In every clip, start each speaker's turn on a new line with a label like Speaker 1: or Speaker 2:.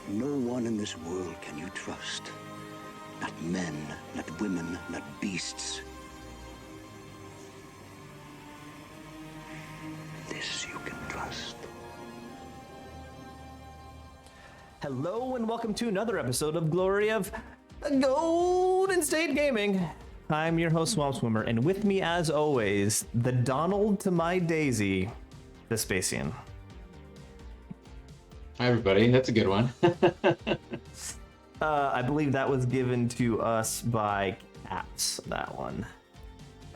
Speaker 1: No one in this world can you trust. Not men, not women, not beasts. This you can trust.
Speaker 2: Hello and welcome to another episode of Glory of Golden State Gaming. I'm your host, SwampSwimmer, and with me, as always, the Donald to my Daisy, Vespasian.
Speaker 3: Hi, everybody. That's a good one.
Speaker 2: I believe that was given to us by Caps, that one.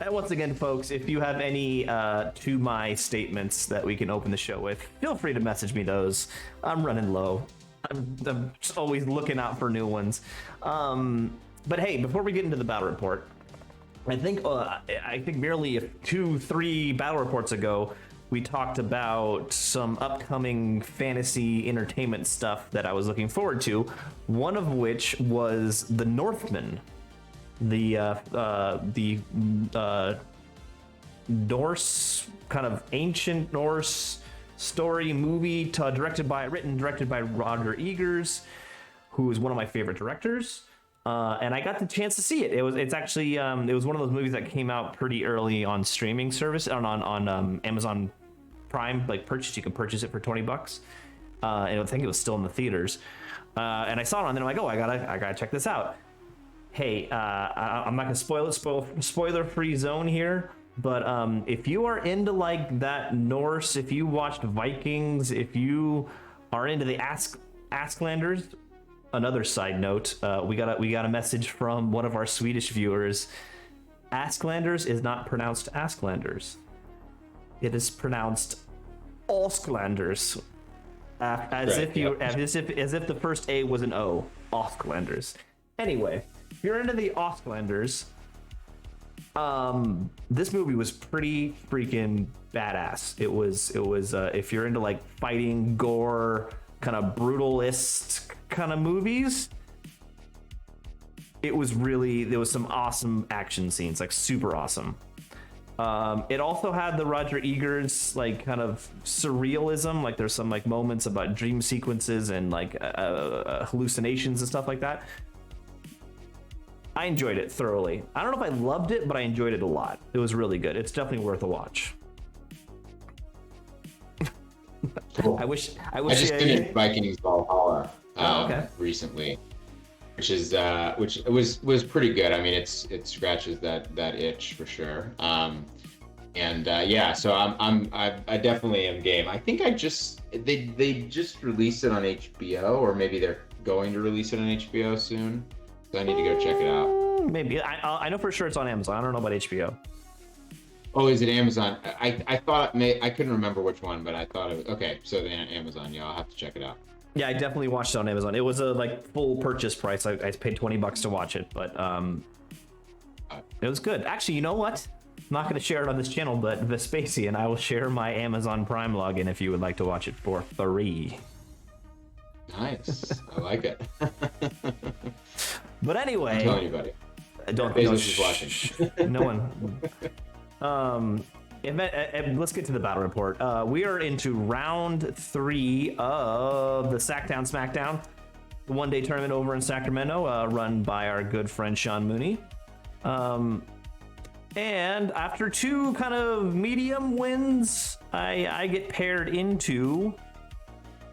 Speaker 2: And once again, folks, if you have any to my statements that we can open the show with, feel free to message me those. I'm running low. I'm just always looking out for new ones. But hey, before we get into the battle report, I think merely 2-3 battle reports ago, we talked about some upcoming fantasy entertainment stuff that I was looking forward to. One of which was The Northman, the Norse, kind of ancient Norse story movie written and directed by Roger Ebert, who is one of my favorite directors. And I got the chance to see it. It was one of those movies that came out pretty early on streaming service on Amazon Prime, like you can purchase it for $20. And I think it was still in the theaters. And I saw it on there. I'm like, oh, I gotta check this out. Hey, I'm not gonna spoiler-free zone here. But if you are into like that Norse, if you watched Vikings, if you are into the Asklanders, another side note, we got a message from one of our Swedish viewers. Asklanders is not pronounced Asklanders. It is pronounced Osklanders, as if the first A was an O. Osklanders. Anyway, if you're into the Osklanders, this movie was pretty freaking badass. It was if you're into like fighting, gore, kind of brutalist kind of movies, there was some awesome action scenes, like super awesome. It also had the Roger Ebert's like kind of surrealism, like there's some like moments about dream sequences and like hallucinations and stuff like that. I enjoyed it thoroughly. I don't know if I loved it, but I enjoyed it a lot. It was really good. It's definitely worth a watch.
Speaker 3: Cool.
Speaker 2: I wish
Speaker 3: I just finished Vikings Valhalla recently, which was pretty good. I mean, it scratches that itch for sure. So I definitely am game. I think they just released it on HBO, or maybe they're going to release it on HBO soon. So I need to go check it out.
Speaker 2: Maybe I know for sure it's on Amazon. I don't know about HBO.
Speaker 3: Oh, is it Amazon? I thought I couldn't remember which one, but I thought it was okay. So then Amazon, yeah, I'll have to check it out.
Speaker 2: Yeah, I definitely watched it on Amazon. It was a like full purchase price. I paid $20 to watch it, but it was good. Actually, you know what? I'm not going to share it on this channel, but Vespasian, I will share my Amazon Prime login if you would like to watch it for free.
Speaker 3: Nice, I like it.
Speaker 2: But anyway,
Speaker 3: don't tell anybody.
Speaker 2: Bezos
Speaker 3: is watching.
Speaker 2: No one. Let's get to the battle report. We are into round 3 of the Sactown Smackdown, the one-day tournament over in Sacramento, run by our good friend Sean Mooney. And after 2 kind of medium wins, I get paired into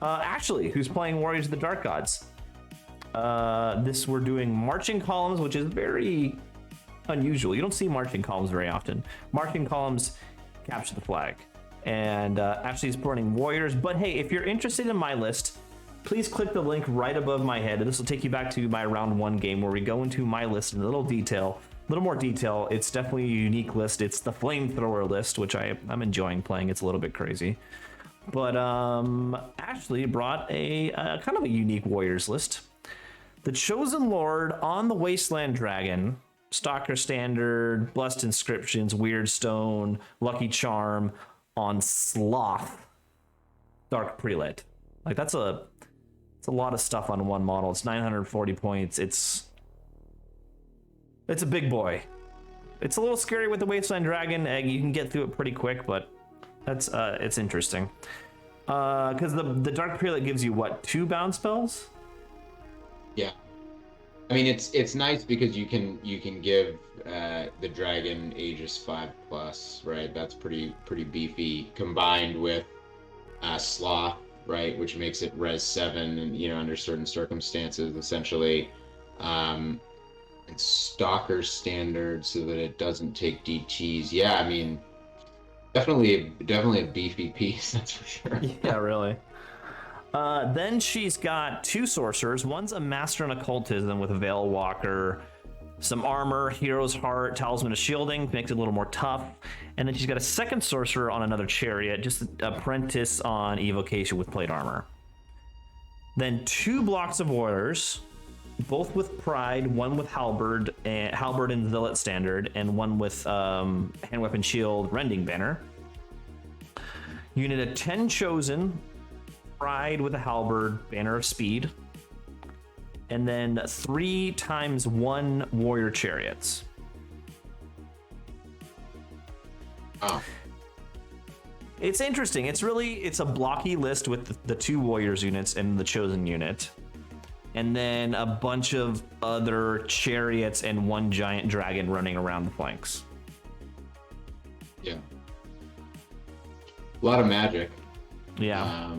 Speaker 2: Ashley, who's playing Warriors of the Dark Gods. We're doing marching columns, which is very unusual. You don't see marching columns very often. Marching columns capture the flag, and Ashley's running Warriors. But hey, if you're interested in my list, please click the link right above my head, and this will take you back to my round 1 game where we go into my list in a little more detail. It's definitely a unique list. It's the Flamethrower list, which I'm enjoying playing. It's a little bit crazy. But Ashley brought a kind of a unique Warriors list. The Chosen Lord on the Wasteland Dragon, Stalker Standard, Blessed Inscriptions, Weird Stone, Lucky Charm on Sloth, Dark Prelate. Like it's a lot of stuff on one model. It's 940 points. It's a big boy. It's a little scary with the Wasteland Dragon. You can get through it pretty quick, but it's interesting. Because the Dark Prelate gives you what, 2 bound spells?
Speaker 3: Yeah. I mean, it's nice because you can give the dragon ages 5+, right? That's pretty beefy, combined with sloth, right, which makes it res 7, and under certain circumstances, essentially, and stalker standard so that it doesn't take DTs. Yeah, I mean, definitely a beefy piece, that's for sure.
Speaker 2: Yeah, really. Then she's got two sorcerers. One's a master in occultism with a Veil Walker, some armor, Hero's Heart, Talisman of Shielding, makes it a little more tough. And then she's got a second sorcerer on another chariot, just apprentice on evocation with plate armor. Then two blocks of warriors, both with pride, one with halberd and zealot standard, and one with hand weapon shield rending banner. Unit of 10 chosen, pride with a halberd, banner of speed, and then 3 times 1 warrior chariots.
Speaker 3: Oh.
Speaker 2: It's interesting. It's a blocky list with the 2 warriors units and the chosen unit, and then a bunch of other chariots and 1 giant dragon running around the flanks.
Speaker 3: Yeah. A lot of magic.
Speaker 2: Yeah.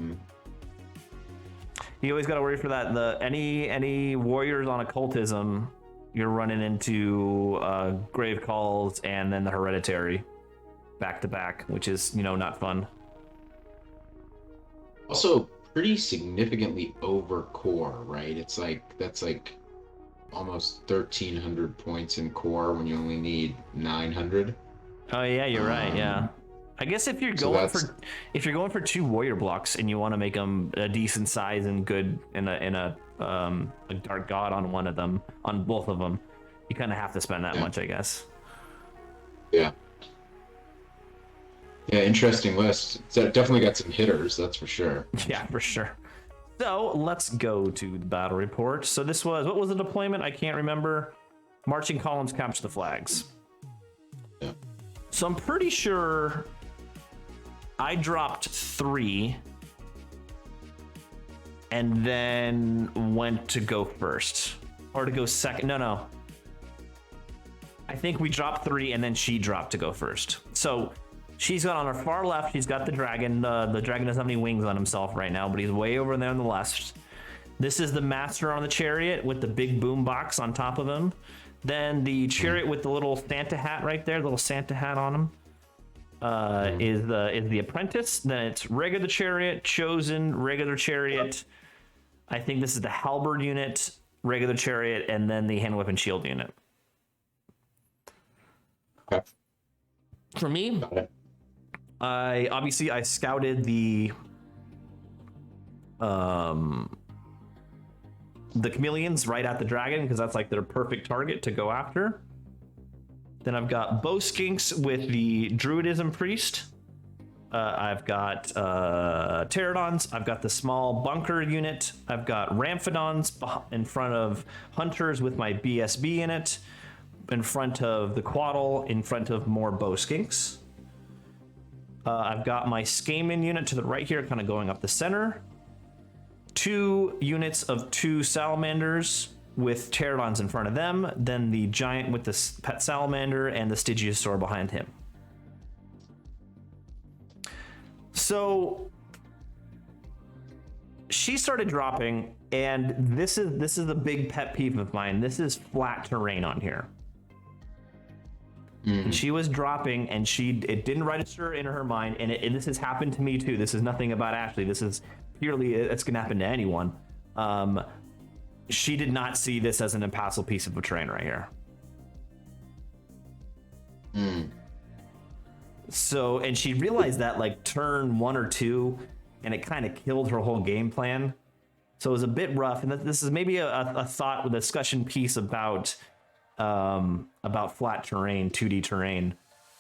Speaker 2: You always got to worry for that. Any warriors on occultism, you're running into grave calls and then the hereditary back to back, which is not fun.
Speaker 3: Also, pretty significantly over core, right? That's like almost 1,300 points in core when you only need 900.
Speaker 2: Oh yeah, you're right. Yeah. I guess if you're going for 2 warrior blocks and you want to make them a decent size and good in a dark god on one of them, on both of them, you kind of have to spend that much, I guess.
Speaker 3: Yeah. Yeah, interesting list. So definitely got some hitters, that's for sure.
Speaker 2: Yeah, for sure. So let's go to the battle report. So this was, what was the deployment? I can't remember. Marching columns capture the flags.
Speaker 3: Yeah.
Speaker 2: So I'm pretty sure I dropped 3 and then went to go first, or to go second. No. I think we dropped 3 and then she dropped to go first. So she's got on her far left, she's got the dragon. The dragon doesn't have any wings on himself right now, but he's way over there on the left. This is the master on the chariot with the big boom box on top of him. Then the chariot with the little Santa hat right there, little Santa hat on him, is the apprentice. Then it's regular chariot, chosen, regular chariot. I think this is the halberd unit, regular chariot, and then the hand weapon shield unit.
Speaker 3: Okay.
Speaker 2: For me, I scouted the chameleons right at the dragon because that's like their perfect target to go after. Then I've got bow skinks with the druidism priest. I've got pterodons. I've got the small bunker unit. I've got ramphidons in front of hunters with my BSB in it, in front of the quaddle, in front of more bow skinks. I've got my Skaman unit to the right here, kind of going up the center. 2 units of 2 salamanders with pterodons in front of them. Then the giant with the pet salamander and the Stygiosaur behind him. So she started dropping, and this is a big pet peeve of mine. This is flat terrain on here. And she was dropping, and it didn't register in her mind, and this has happened to me too. This is nothing about Ashley. This is purely, it's gonna happen to anyone. She did not see this as an impassable piece of terrain right here. So, and she realized that like turn 1 or 2, and it kind of killed her whole game plan. So it was a bit rough, and this is maybe a thought with a discussion piece about flat terrain, 2D terrain,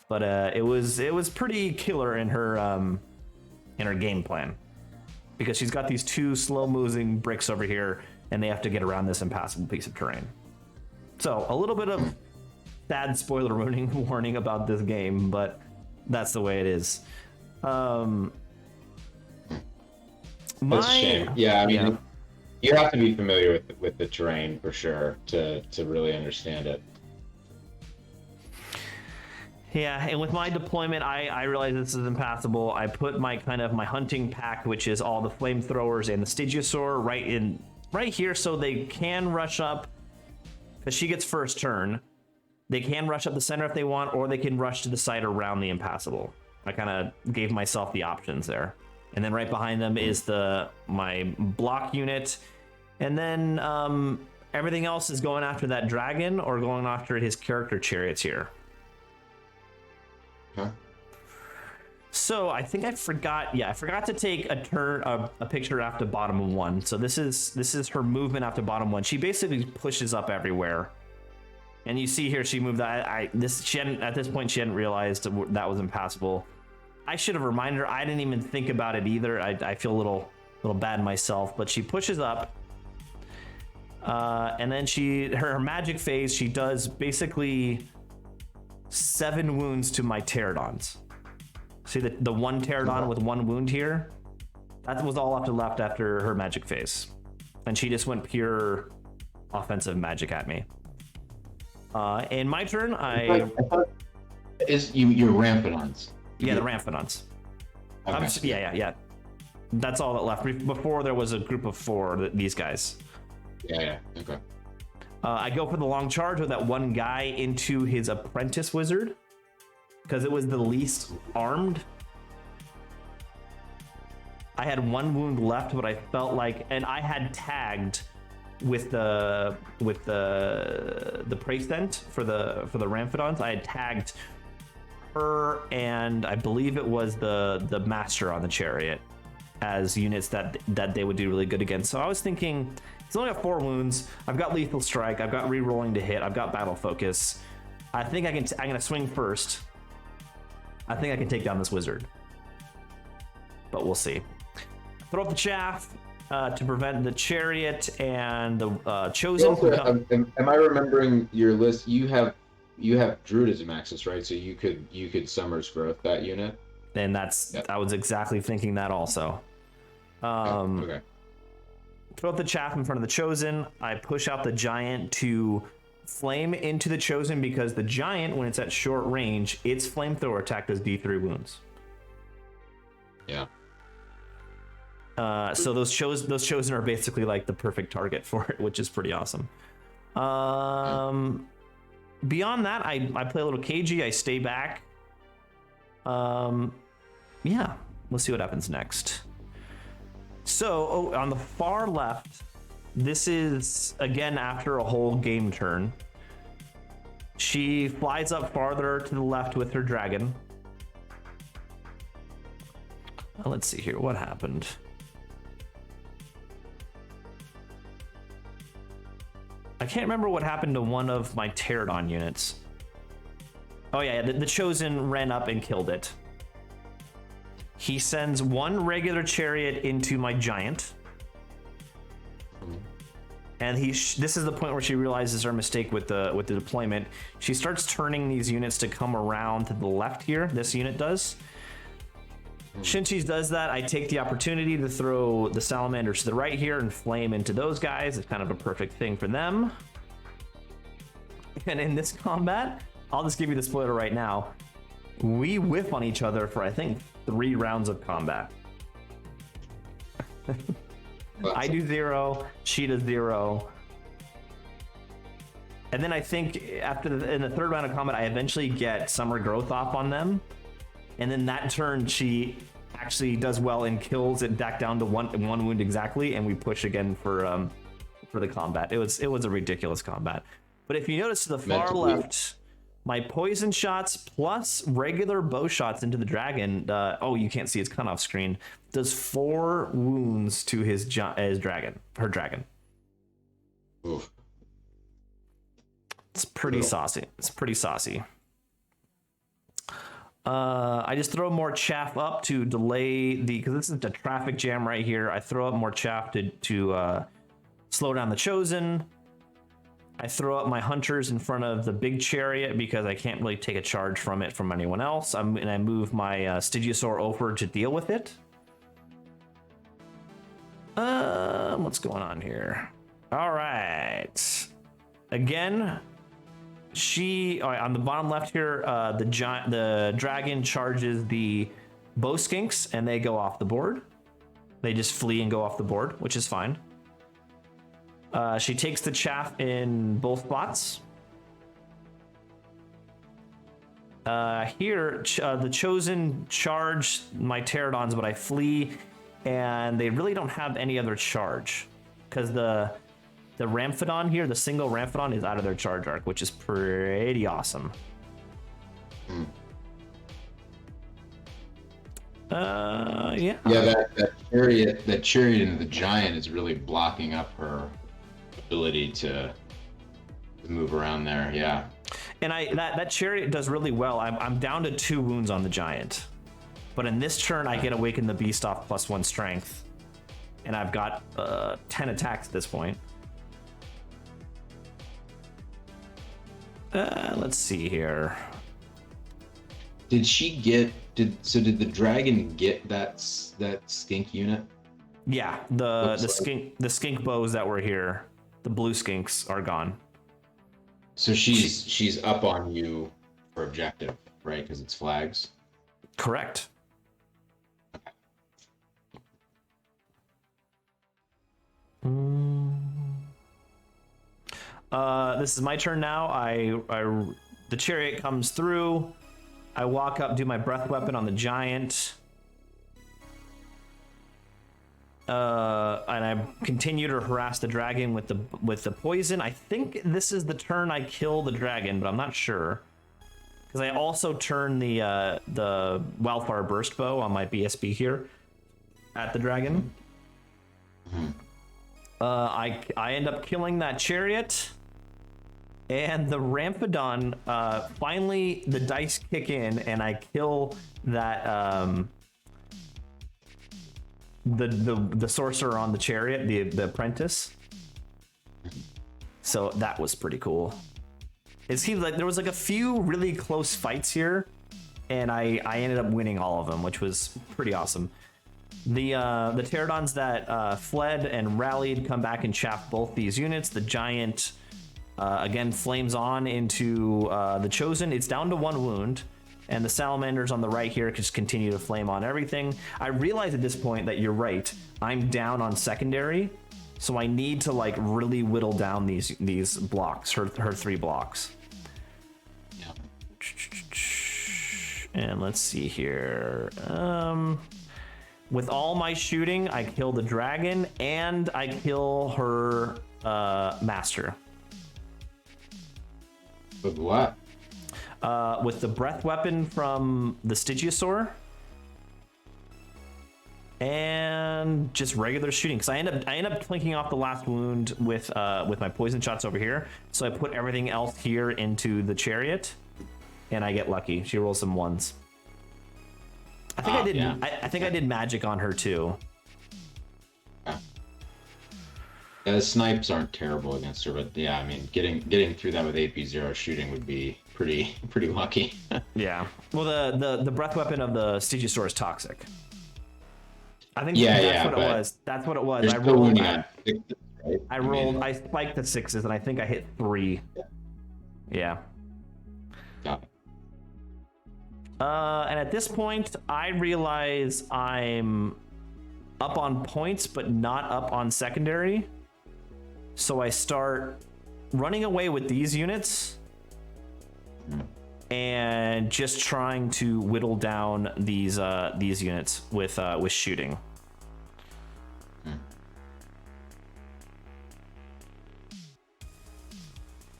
Speaker 2: but it was pretty killer in her game plan, because she's got these 2 slow moving bricks over here, and they have to get around this impassable piece of terrain. So a little bit of sad spoiler warning about this game, but that's the way it is.
Speaker 3: That's a shame. Yeah, I mean, You have to be familiar with the terrain for sure to really understand it.
Speaker 2: Yeah, and with my deployment, I realize this is impassable. I put my my hunting pack, which is all the flamethrowers and the Stygosaur, right here, so they can rush up. Because she gets first turn, they can rush up the center if they want, or they can rush to the side around the impassable. I kind of gave myself the options there. And then right behind them is my block unit, and then everything else is going after that dragon or going after his character chariots here.
Speaker 3: Huh?
Speaker 2: So I think I forgot. Yeah, I forgot to take a picture after bottom one. So this is her movement after bottom one. She basically pushes up everywhere, and you see here she moved. At this point she hadn't realized that was impassable. I should have reminded her. I didn't even think about it either. I feel a little bad myself. But she pushes up, and then her magic phase. She does basically 7 wounds to my pterodons. See the one pterodon with 1 wound here? That was all left after her magic phase. And she just went pure offensive magic at me. In my turn, I thought
Speaker 3: your Ramphidons.
Speaker 2: Yeah, the Ramphidons.
Speaker 3: Okay.
Speaker 2: Yeah. That's all that left. Before there was a group of 4, these guys.
Speaker 3: Yeah, okay.
Speaker 2: I go for the long charge with that one guy into his apprentice wizard, because it was the least armed. I had 1 wound left, but I felt like, and I had tagged with the Praestent for the Ramphidons. I had tagged her, and I believe it was the master on the chariot as units that they would do really good against. So I was thinking, he's only got 4 wounds. I've got lethal strike. I've got re-rolling to hit. I've got battle focus. I think I'm gonna swing first. I think I can take down this wizard, but we'll see. Throw up the chaff to prevent the chariot and the chosen.
Speaker 3: Also, am I remembering your list? You have Druidism access, right? So you could Summer's Growth that unit.
Speaker 2: And I was exactly thinking that also.
Speaker 3: Okay.
Speaker 2: Throw up the chaff in front of the chosen. I push out the giant to flame into the chosen, because the giant, when it's at short range, its flamethrower attack does D3 wounds.
Speaker 3: Yeah.
Speaker 2: So those chosen are basically like the perfect target for it, which is pretty awesome. Beyond that, I play a little cagey. I stay back. Yeah, let's see what happens next. So on the far left, this is again after a whole game turn. She flies up farther to the left with her dragon. Let's see here, what happened? I can't remember what happened to one of my pterodon units. Oh yeah, the chosen ran up and killed it. He sends 1 regular chariot into my giant. And this is the point where she realizes her mistake with the deployment. She starts turning these units to come around to the left here. This unit does. Since she does that, I take the opportunity to throw the salamanders to the right here and flame into those guys. It's kind of a perfect thing for them. And in this combat, I'll just give you the spoiler right now. We whiff on each other for, I think, 3 rounds of combat. I do 0, she does 0. And then I think in the 3rd round of combat, I eventually get Summer Growth off on them. And then that turn, she actually does well and kills it back down to one wound exactly, and we push again for the combat. It was a ridiculous combat. But if you notice to the far left, my poison shots plus regular bow shots into the dragon. You can't see, it's cut off screen. Does 4 wounds to her dragon.
Speaker 3: Oof.
Speaker 2: It's pretty saucy. I just throw more chaff up to delay because this is a traffic jam right here. I throw up more chaff to slow down the chosen. I throw up my hunters in front of the big chariot because I can't really take a charge from anyone else. And I move my Stygosaur over to deal with it. What's going on here? All right. Again, all right, on the bottom left here, the dragon charges the bow skinks and they go off the board. They just flee and go off the board, which is fine. She takes the chaff in both spots. Here, the chosen charge my pterodons, but I flee, and they really don't have any other charge because the Ramphidon here, the single Ramphidon, is out of their charge arc, which is pretty awesome. Yeah.
Speaker 3: Yeah, that chariot into the giant is really blocking up her ability to move around there. Yeah.
Speaker 2: And that chariot does really well. I'm down to 2 wounds on the giant, but in this turn I get Awaken the Beast off +1 strength, and I've got 10 attacks at this point. Let's see here.
Speaker 3: Did the dragon get that skink unit?
Speaker 2: Yeah, the skink bows that were here, the blue skinks are gone.
Speaker 3: So she's up on you for objective, right? Because it's flags.
Speaker 2: Correct. This is my turn now. The chariot comes through. I walk up, do my breath weapon on the giant. And I continue to harass the dragon with the poison. I think this is the turn I kill the dragon, but I'm not sure. Because I also turn the Wildfire Burst Bow on my BSB here at the dragon. I end up killing that chariot. And the Ramphidon, finally the dice kick in and I kill that the sorcerer on the chariot, the apprentice. So that was pretty cool. It seems like there was like a few really close fights here, and I ended up winning all of them, which was pretty awesome. The pterodons that fled and rallied come back and chaff both these units. The giant again flames on into the chosen. It's down to 1 wound. And the salamanders on the right here just continue to flame on everything. I realize at this point that you're right. I'm down on secondary, so I need to like really whittle down these blocks, her 3 blocks.
Speaker 3: Yeah.
Speaker 2: And let's see here. With all my shooting, I kill the dragon and I kill her master.
Speaker 3: With what?
Speaker 2: With the breath weapon from the Stygiosaur and just regular shooting, because I end up clinking off the last wound with my poison shots over here. So I put everything else here into the chariot, and I get lucky. She rolls some 1s. I think I did. Yeah. I think I did magic on her too.
Speaker 3: Yeah, the snipes aren't terrible against her, but yeah, I mean, getting through that with 8B0 shooting would be pretty lucky.
Speaker 2: Yeah. Well, the breath weapon of the Stygiosaur is toxic. I think
Speaker 3: that's
Speaker 2: what it was. That's what it was. I spiked the 6s and I think I hit 3. Yeah.
Speaker 3: Got it.
Speaker 2: And at this point, I realize I'm up on points, but not up on secondary. So I start running away with these units and just trying to whittle down these units with shooting.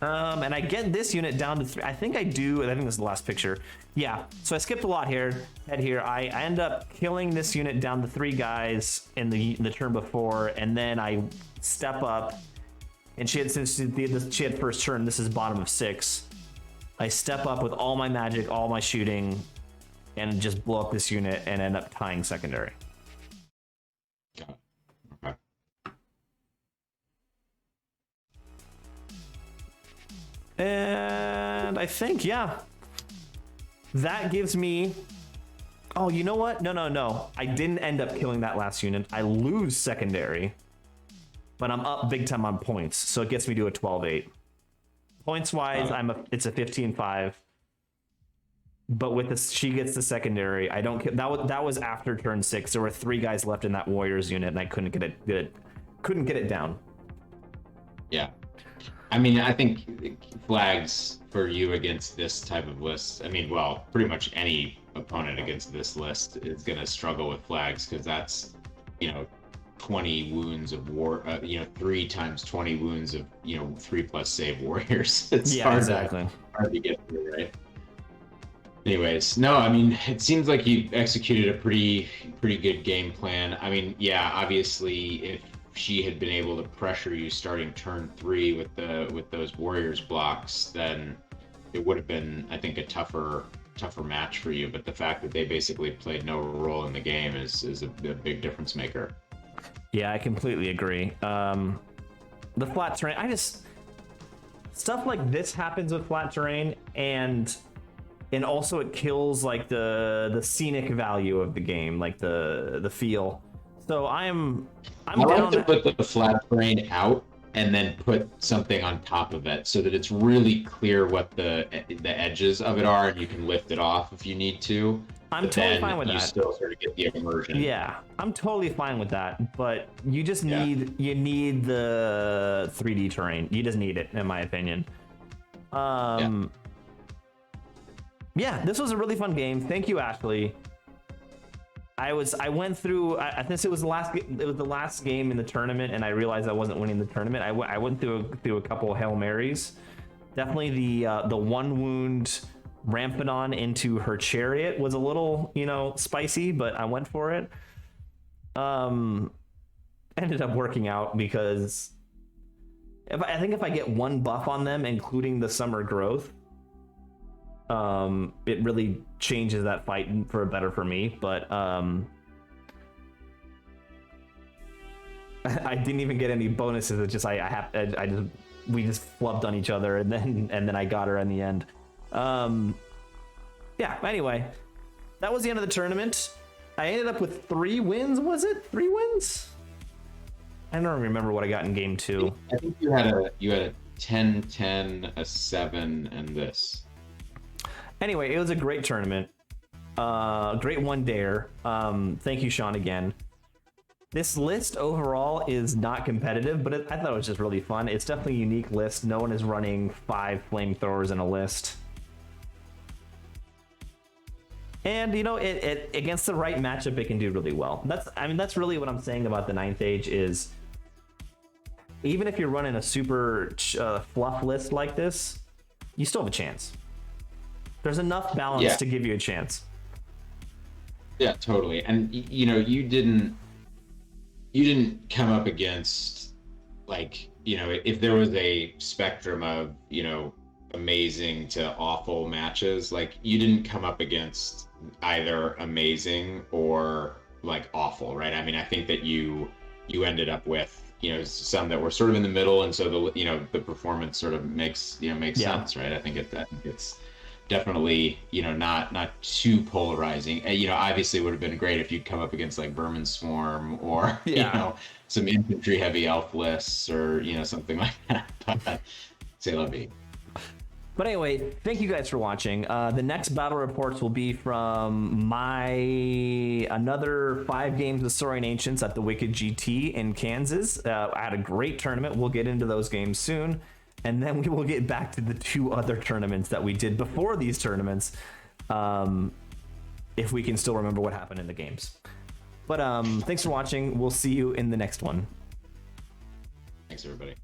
Speaker 2: And I get this unit down to 3. I think I do. I think this is the last picture. Yeah. So I skipped a lot here. I end up killing this unit down to 3 guys in the turn before, and then I step up. And she had first turn. This is bottom of 6. I step up with all my magic, all my shooting, and just blow up this unit and end up tying secondary.
Speaker 3: Okay.
Speaker 2: And I think, yeah, that gives me Oh, you know what? No. I didn't end up killing that last unit. I lose secondary, but I'm up big time on points, so it gets me to a 12-8. Points wise, it's a 15-5. But with this, she gets the secondary. I don't. That was after turn 6. There were 3 guys left in that Warriors unit, and I couldn't get it down.
Speaker 3: Yeah. I mean, I think flags for you against this type of list, I mean, well, pretty much any opponent against this list is going to struggle with flags, because that's, 20 wounds of war, 3 times 20 wounds of, 3+ save warriors. It's hard to get through, right? Anyways, no, I mean, it seems like you executed a pretty good game plan. I mean, yeah, obviously, if she had been able to pressure you starting turn 3 with those warriors blocks, then it would have been, I think, a tougher match for you. But the fact that they basically played no role in the game is a big difference maker.
Speaker 2: Yeah, I completely agree. The flat terrain, stuff like this happens with flat terrain, and also it kills like the scenic value of the game, like the feel. So I'm
Speaker 3: like to put the flat terrain out and then put something on top of it, so that it's really clear what the edges of it are, and you can lift it off if you need to.
Speaker 2: I'm totally fine with that.
Speaker 3: You still sort of get the immersion.
Speaker 2: Yeah, I'm totally fine with that. But you just need the 3D terrain. You just need it, in my opinion. Yeah, this was a really fun game. Thank you, Ashley. I went through. I think it was the last game in the tournament, and I realized I wasn't winning the tournament. I went through a couple of Hail Marys. Definitely the 1 wound Ramphanon into her chariot was a little, spicy, but I went for it. Ended up working out because I think if I get 1 buff on them, including the summer growth, it really changes that fight for better for me. But I didn't even get any bonuses. It's just we just flubbed on each other, and then I got her in the end. Yeah, anyway, that was the end of the tournament. I ended up with 3 wins. Was it 3 wins? I don't remember what I got in game 2.
Speaker 3: I think you had a 10-10, a 7, and this.
Speaker 2: Anyway, it was a great tournament. Great one dare. Thank you, Sean, again. This list overall is not competitive, but I thought it was just really fun. It's definitely a unique list. No one is running 5 flamethrowers in a list. And it against the right matchup, it can do really well. That's really what I'm saying about the 9th Age is, even if you're running a super fluff list like this, you still have a chance. There's enough balance to give you a chance.
Speaker 3: Yeah, totally. And you didn't come up against, like, if there was a spectrum of, amazing to awful matches, like, you didn't come up against either amazing or like awful, right? I mean, I think that you ended up with, some that were sort of in the middle, and so the performance sort of makes sense, right? I think it's definitely, not too polarizing. Obviously it would have been great if you'd come up against like Vermin Swarm or some infantry heavy elf lists or something like that. But say la vie.
Speaker 2: But anyway, thank you guys for watching. The next battle reports will be from another 5 games of Saurian Ancients at the Wicked GT in Kansas. I had a great tournament. We'll get into those games soon. And then we will get back to the 2 other tournaments that we did before these tournaments, if we can still remember what happened in the games. But thanks for watching. We'll see you in the next one.
Speaker 3: Thanks, everybody.